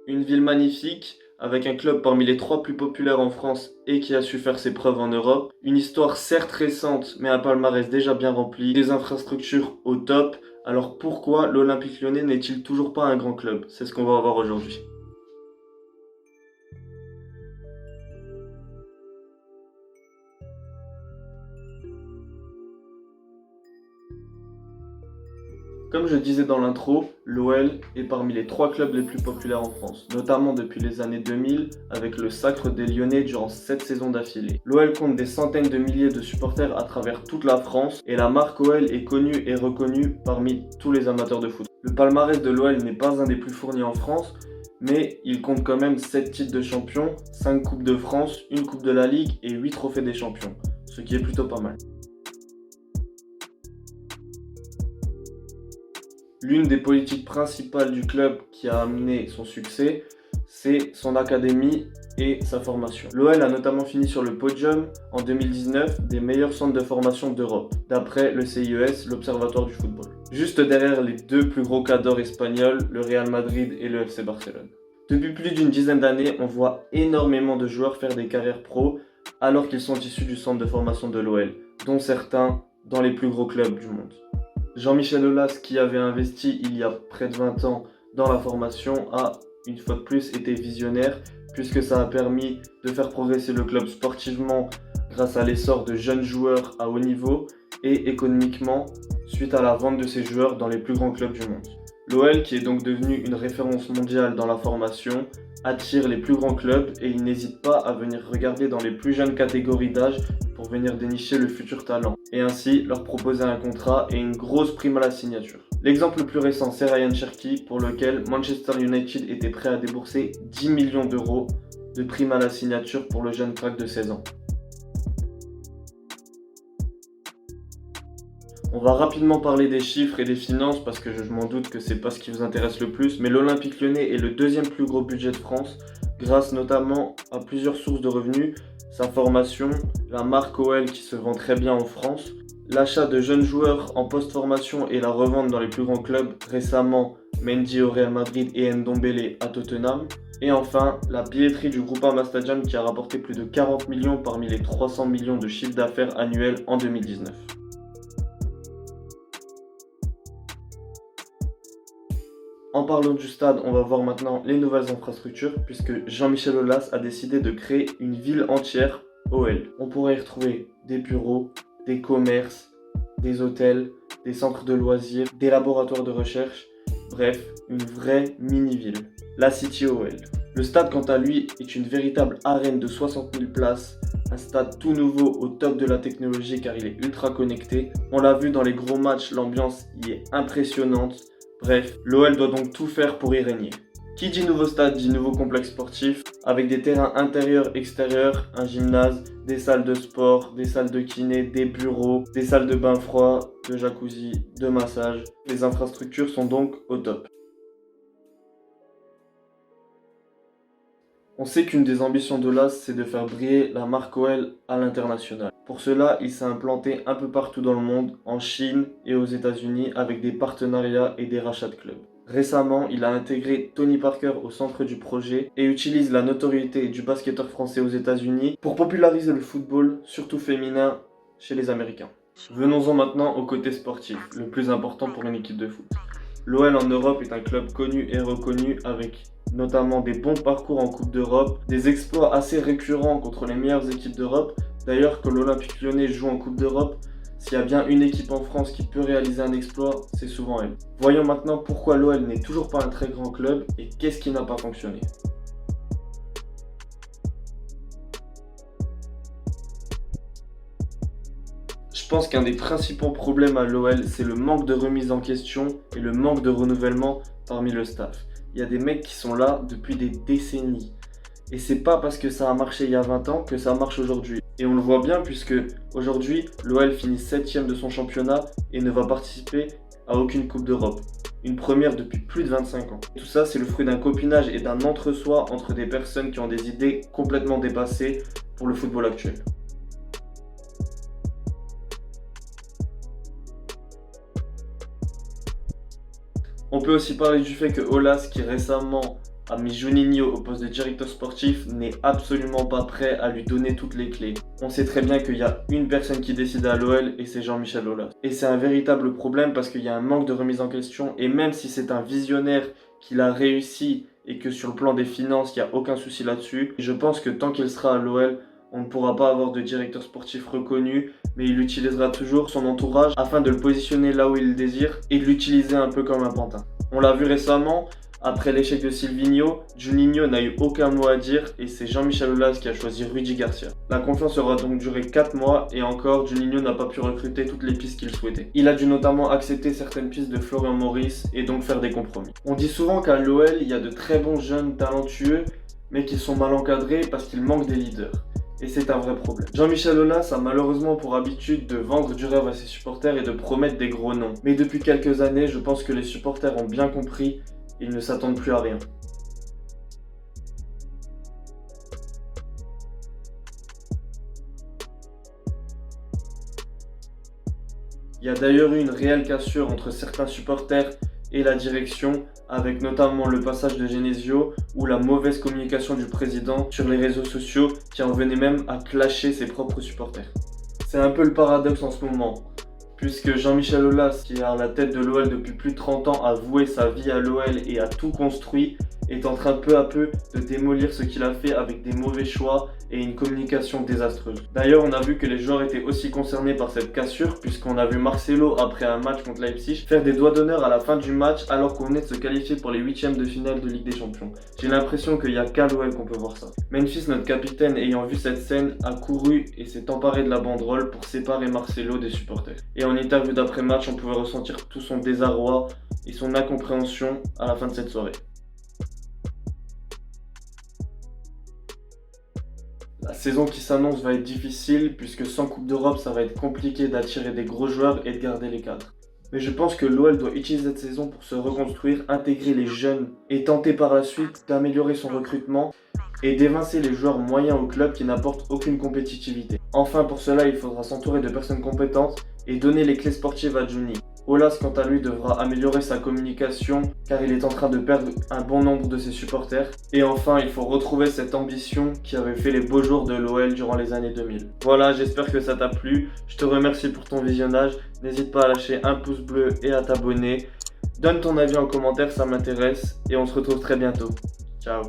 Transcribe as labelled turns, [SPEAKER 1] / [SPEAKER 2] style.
[SPEAKER 1] Une ville magnifique, avec un club parmi les 3 plus populaires en France et qui a su faire ses preuves en Europe. Une histoire certes récente, mais un palmarès déjà bien rempli. Des infrastructures au top. Alors pourquoi l'Olympique Lyonnais n'est-il toujours pas un grand club? C'est ce qu'on va voir aujourd'hui. Comme je disais dans l'intro, l'OL est parmi les 3 clubs les plus populaires en France, notamment depuis les années 2000 avec le sacre des Lyonnais durant 7 saisons d'affilée. L'OL compte des centaines de milliers de supporters à travers toute la France et la marque OL est connue et reconnue parmi tous les amateurs de foot. Le palmarès de l'OL n'est pas un des plus fournis en France, mais il compte quand même 7 titres de champion, 5 coupes de France, une coupe de la Ligue et 8 trophées des champions, ce qui est plutôt pas mal. L'une des politiques principales du club qui a amené son succès, c'est son académie et sa formation. L'OL a notamment fini sur le podium en 2019 des meilleurs centres de formation d'Europe, d'après le CIES, l'Observatoire du football. Juste derrière les 2 plus gros cadors espagnols, le Real Madrid et le FC Barcelone. Depuis plus d'une dizaine d'années, on voit énormément de joueurs faire des carrières pro alors qu'ils sont issus du centre de formation de l'OL, dont certains dans les plus gros clubs du monde. Jean-Michel Aulas, qui avait investi il y a près de 20 ans dans la formation, a une fois de plus été visionnaire puisque ça a permis de faire progresser le club sportivement grâce à l'essor de jeunes joueurs à haut niveau et économiquement suite à la vente de ces joueurs dans les plus grands clubs du monde. L'OL, qui est donc devenu une référence mondiale dans la formation, attire les plus grands clubs et il n'hésite pas à venir regarder dans les plus jeunes catégories d'âge pour venir dénicher le futur talent et ainsi leur proposer un contrat et une grosse prime à la signature. L'exemple le plus récent, c'est Ryan Cherki pour lequel Manchester United était prêt à débourser 10 millions d'euros de prime à la signature pour le jeune crack de 16 ans. On va rapidement parler des chiffres et des finances parce que je m'en doute que c'est pas ce qui vous intéresse le plus, mais l'Olympique Lyonnais est le 2e plus gros budget de France grâce notamment à plusieurs sources de revenus, sa formation, la marque OL qui se vend très bien en France, l'achat de jeunes joueurs en post-formation et la revente dans les plus grands clubs, récemment Mendy au Real Madrid et Ndombele à Tottenham, et enfin la billetterie du Groupama Stadium qui a rapporté plus de 40 millions parmi les 300 millions de chiffre d'affaires annuel en 2019. En parlant du stade, on va voir maintenant les nouvelles infrastructures puisque Jean-Michel Aulas a décidé de créer une ville entière OL. On pourrait y retrouver des bureaux, des commerces, des hôtels, des centres de loisirs, des laboratoires de recherche, bref, une vraie mini-ville. La City OL. Le stade quant à lui est une véritable arène de 60 000 places, un stade tout nouveau au top de la technologie car il est ultra connecté. On l'a vu dans les gros matchs, l'ambiance y est impressionnante. Bref, l'OL doit donc tout faire pour y régner. Qui dit nouveau stade dit nouveau complexe sportif, avec des terrains intérieurs, extérieurs, un gymnase, des salles de sport, des salles de kiné, des bureaux, des salles de bain froid, de jacuzzi, de massage. Les infrastructures sont donc au top. On sait qu'une des ambitions d'Aulas, c'est de faire briller la marque OL à l'international. Pour cela, il s'est implanté un peu partout dans le monde, en Chine et aux États-Unis, avec des partenariats et des rachats de clubs. Récemment, il a intégré Tony Parker au centre du projet et utilise la notoriété du basketteur français aux États-Unis pour populariser le football, surtout féminin, chez les Américains. Venons-en maintenant au côté sportif, le plus important pour une équipe de foot. L'OL en Europe est un club connu et reconnu avec notamment des bons parcours en Coupe d'Europe, des exploits assez récurrents contre les meilleures équipes d'Europe. D'ailleurs, que l'Olympique Lyonnais joue en Coupe d'Europe, s'il y a bien une équipe en France qui peut réaliser un exploit, c'est souvent elle. Voyons maintenant pourquoi l'OL n'est toujours pas un très grand club et qu'est-ce qui n'a pas fonctionné. Je pense qu'un des principaux problèmes à l'OL, c'est le manque de remise en question et le manque de renouvellement parmi le staff. Il y a des mecs qui sont là depuis des décennies. Et c'est pas parce que ça a marché il y a 20 ans que ça marche aujourd'hui. Et on le voit bien puisque aujourd'hui, l'OL finit 7ème de son championnat et ne va participer à aucune Coupe d'Europe. Une première depuis plus de 25 ans. Tout ça, c'est le fruit d'un copinage et d'un entre-soi entre des personnes qui ont des idées complètement dépassées pour le football actuel. On peut aussi parler du fait que Aulas, qui récemment a mis Juninho au poste de directeur sportif n'est absolument pas prêt à lui donner toutes les clés. On sait très bien qu'il y a une personne qui décide à l'OL et c'est Jean-Michel Aulas. Et c'est un véritable problème parce qu'il y a un manque de remise en question et même si c'est un visionnaire qu'il a réussi et que sur le plan des finances, il n'y a aucun souci là-dessus, je pense que tant qu'il sera à l'OL, on ne pourra pas avoir de directeur sportif reconnu, mais il utilisera toujours son entourage afin de le positionner là où il le désire et de l'utiliser un peu comme un pantin. On l'a vu récemment, après l'échec de Silvinho, Juninho n'a eu aucun mot à dire et c'est Jean-Michel Aulas qui a choisi Rudi Garcia. La confiance aura donc duré 4 mois et encore, Juninho n'a pas pu recruter toutes les pistes qu'il souhaitait. Il a dû notamment accepter certaines pistes de Florian Maurice et donc faire des compromis. On dit souvent qu'à l'OL, il y a de très bons jeunes talentueux, mais qui sont mal encadrés parce qu'il manque des leaders. Et c'est un vrai problème. Jean-Michel Aulas a malheureusement pour habitude de vendre du rêve à ses supporters et de promettre des gros noms. Mais depuis quelques années, je pense que les supporters ont bien compris, ils ne s'attendent plus à rien. Il y a d'ailleurs eu une réelle cassure entre certains supporters et la direction, avec notamment le passage de Genesio ou la mauvaise communication du président sur les réseaux sociaux qui en venait même à clasher ses propres supporters. C'est un peu le paradoxe en ce moment, puisque Jean-Michel Aulas, qui est à la tête de l'OL depuis plus de 30 ans, a voué sa vie à l'OL et a tout construit, est en train peu à peu de démolir ce qu'il a fait avec des mauvais choix et une communication désastreuse. D'ailleurs, on a vu que les joueurs étaient aussi concernés par cette cassure, puisqu'on a vu Marcelo, après un match contre Leipzig, faire des doigts d'honneur à la fin du match alors qu'on venait de se qualifier pour les 8e de finale de Ligue des Champions. J'ai l'impression qu'il n'y a qu'à l'OL qu'on peut voir ça. Memphis, notre capitaine, ayant vu cette scène, a couru et s'est emparé de la banderole pour séparer Marcelo des supporters. Et en interview d'après-match, on pouvait ressentir tout son désarroi et son incompréhension à la fin de cette soirée. La saison qui s'annonce va être difficile puisque sans Coupe d'Europe, ça va être compliqué d'attirer des gros joueurs et de garder les cadres. Mais je pense que l'OL doit utiliser cette saison pour se reconstruire, intégrer les jeunes et tenter par la suite d'améliorer son recrutement et d'évincer les joueurs moyens au club qui n'apportent aucune compétitivité. Enfin, pour cela, il faudra s'entourer de personnes compétentes et donner les clés sportives à Juni. Aulas, quant à lui, devra améliorer sa communication car il est en train de perdre un bon nombre de ses supporters. Et enfin, il faut retrouver cette ambition qui avait fait les beaux jours de l'OL durant les années 2000. Voilà, j'espère que ça t'a plu. Je te remercie pour ton visionnage. N'hésite pas à lâcher un pouce bleu et à t'abonner. Donne ton avis en commentaire, ça m'intéresse. Et on se retrouve très bientôt. Ciao.